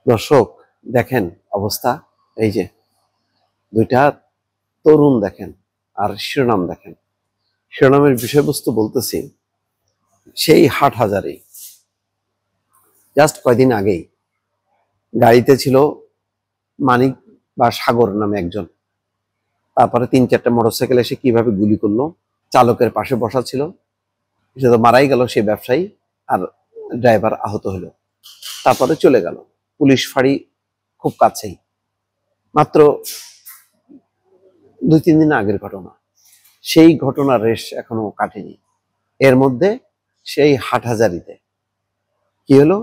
দর্শক দেখেন অবস্থা, এই যে দুইটা তরুণ দেখেন আর শিরোনাম দেখেন। শিরোনামের বিষয়বস্তু বলতেছি, সেই হাটহাজারী জাস্ট কয়দিন আগেই গাড়িতে ছিল মানিক বা সাগর নামে একজন, তারপরে 3-4টা মোটরসাইকেল এসে কিভাবে গুলি করলো। চালকের পাশে বসা ছিল, সে তো মারাই গেল, সেই ব্যবসায়ী, আর ড্রাইভার আহত হলো। তারপরে চলে গেল। পুলিশ ফাঁড়ি খুব কাছেই, মাত্র 2-3 দিন আগের ঘটনা। সেই ঘটনার রেশ এখনো কাটেনি। এর মধ্যে সেই হাটহাজারীতে কি হলো,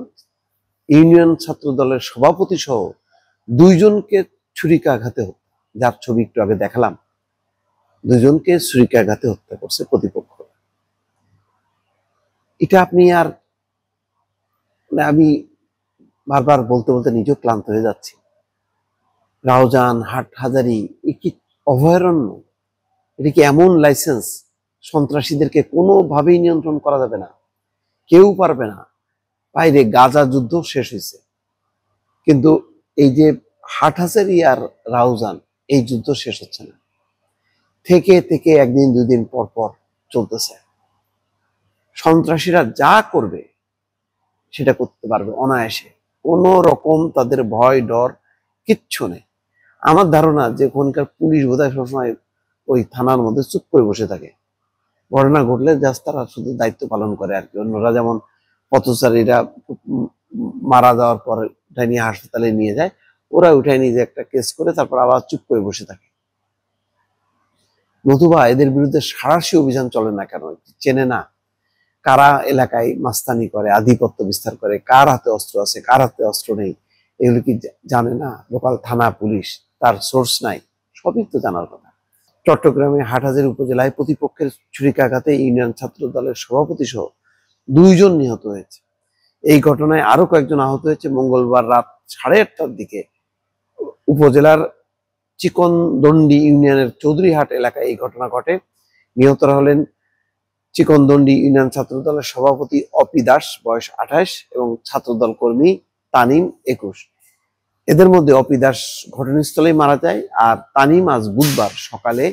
ইউনিয়ন ছাত্র দলের সভাপতি সহ 2জনকে ছুরিকাঘাতে হত্যা, যার ছবি একটু আগে দেখালাম। 2জনকে ছুরিকাঘাতে হত্যা করছে প্রতিপক্ষ। এটা আপনি আর আমি বারবার বলতে বলতে নিজেও ক্লান্ত হয়ে যাচ্ছি। রাউজান, হাটহাজারী, এ কি অভয়ারণ্য? এটা কি এমন লাইসেন্স? সন্ত্রাসীদেরকে কোনোভাবেই নিয়ন্ত্রণ করা যাবে না, কেউ পারবে না। বাইরে গাজা যুদ্ধ শেষ হয়েছে, কিন্তু এই যে হাটহাজারী আর রাউজান, এই যুদ্ধ শেষ হচ্ছে না। থেকে থেকে একদিন 2 দিন পর পর চলতেছে। সন্ত্রাসীরা যা করবে সেটা করতে পারবে অনায়াসে, কোন রকম তাদের ভয় ডর কিচ্ছু নেই। আমার ধারণা যে ওখানকার পুলিশ বোধহয় সবসময় ওই থানার মধ্যে চুপ করে বসে থাকে। ঘটনা ঘটলে জাস্ট তারা শুধু দায়িত্ব পালন করে আর কি। অন্যরা যেমন পথচারীরা মারা যাওয়ার পর উঠায় নিয়ে হাসপাতালে নিয়ে যায়, ওরা উঠায় নিয়ে যে একটা কেস করে তারপর আবার চুপ করে বসে থাকে। নতুবা এদের বিরুদ্ধে সাঁড়াশি অভিযান চলে না কেন? চেনে না কারা এলাকায় মাস্তানি করে, আধিপত্য বিস্তার করে, কার হাতে অস্ত্র আছে, কার হাতে অস্ত্র নেই, এগুলো কি জানে না? লোকাল থানা পুলিশ তার সোর্স নাই? সবই তো জানার কথা। চট্টগ্রামে হাটহাজারী উপজেলায় প্রতিপক্ষের ছুরিকাঘাতে ইউনিয়ন ছাত্র দলের সভাপতি সহ 2জন নিহত হয়েছে। এই ঘটনায় আরো কয়েকজন আহত হয়েছে। মঙ্গলবার রাত 8:30টার দিকে উপজেলার চিকনদন্ডি ইউনিয়নের চৌধুরীহাট এলাকায় এই ঘটনা ঘটে। নিহতরা হলেন চিকনদন্ডি ইউনিয়ন ছাত্র দলের সভাপতি অপি দাস, বয়স 28, এবং ছাত্রদল কর্মী তানিম, 21। এদের মধ্যে অপি দাস ঘটনাস্থলেই মারা যায়, আর তানিম আজ বুধবার সকালে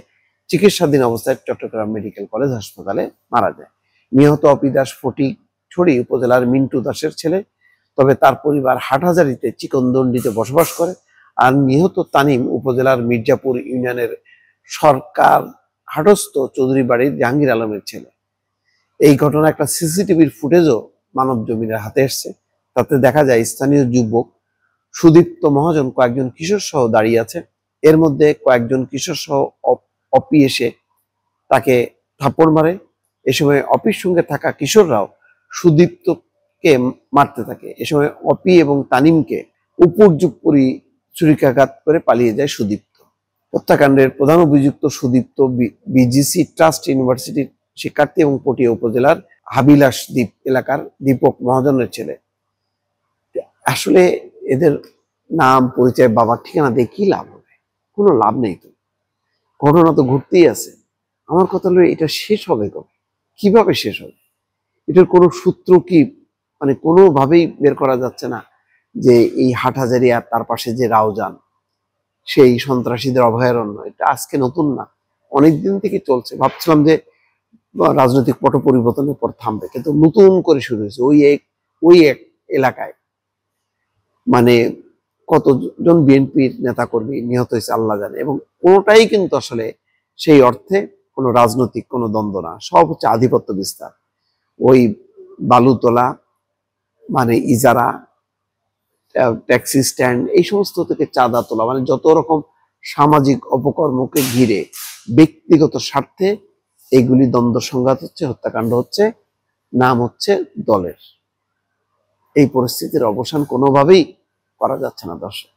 চিকিৎসাধীন অবস্থায় চট্টগ্রাম মেডিকেল কলেজ হাসপাতালে মারা যায়। নিহত অপি দাস ফটিকছড়ি উপজেলার মিন্টু দাসের ছেলে, তবে তার পরিবার হাটহাজারীতে চিকনদন্ডিতে বসবাস করে। আর নিহত তানিম উপজেলার মির্জাপুর ইউনিয়নের সরকার হাটস্থ চৌধুরী বাড়ির জাহাঙ্গীর আলমের ছেলে। এই ঘটনা একটা সিসিটিভির ফুটেজও মানব জমিনের হাতে এসছে। তাতে দেখা যায় স্থানীয় যুবক সুদীপ্ত মহাজন কয়েকজন কিশোর সহ দাঁড়িয়ে আছে। এর মধ্যে কয়েকজন কিশোর সহ অপি এসে তাকে থাপ্পড় মারে। এ সময় অপির সঙ্গে থাকা কিশোররাও সুদীপ্তকে মারতে থাকে। এ সময় অপি এবং তানিমকে উপর্যুপরি ছুরিকাঘাত করে পালিয়ে যায় সুদীপ্ত। হত্যাকাণ্ডের প্রধান অভিযুক্ত সুদীপ্ত বিজিসি ট্রাস্ট ইউনিভার্সিটির শিক্ষার্থী এবং পটিয়া উপজেলার হাবিলাস দ্বীপ এলাকার দীপক মহাজনের ছেলে। আসলে এদের নাম, পরিচয়, বাবার ঠিকানা দিয়ে কি লাভ হবে? কোনো লাভ নেই। তো ঘটনা তো ঘটতেই আছে। আমার কথা হলো, এটা শেষ হবে কবে? কিভাবে শেষ হবে? এটার কোনো সূত্র কি মানে কোনোভাবেই বের করা যাচ্ছে না যে এই হাটহাজারী আর তার পাশে যে রাউজান, সেই সন্ত্রাসীদের অভয়ারণ্য, এটা আজকে নতুন না, অনেকদিন থেকে চলছে। ভাবছিলাম যে রাজনৈতিক পট পরিবর্তনের পর থামবে, কিন্তু নতুন করে শুরু হয়েছে। ওই এক এলাকায় মানে কতজন বিএনপির নেতাকর্মী নিহত হয়েছে আল্লাহ জানে, এবং কোনোটাই কিন্তু আসলে সেই অর্থে কোনো রাজনৈতিক কোনো দ্বন্দ্ব না, সব হচ্ছে আধিপত্য বিস্তার। ওই বালু তোলা, মানে ইজারা, ট্যাক্সি স্ট্যান্ড, এই সমস্ত থেকে চাঁদা তোলা, মানে যত রকম সামাজিক অপকর্মকে ঘিরে ব্যক্তিগত স্বার্থে এইগুলি দ্বন্দ্ব সংঘাত হচ্ছে, হত্যাকাণ্ড হচ্ছে, নাম হচ্ছে দলের। এই পরিস্থিতির অবসান কোনোভাবেই করা যাচ্ছে না দর্শক।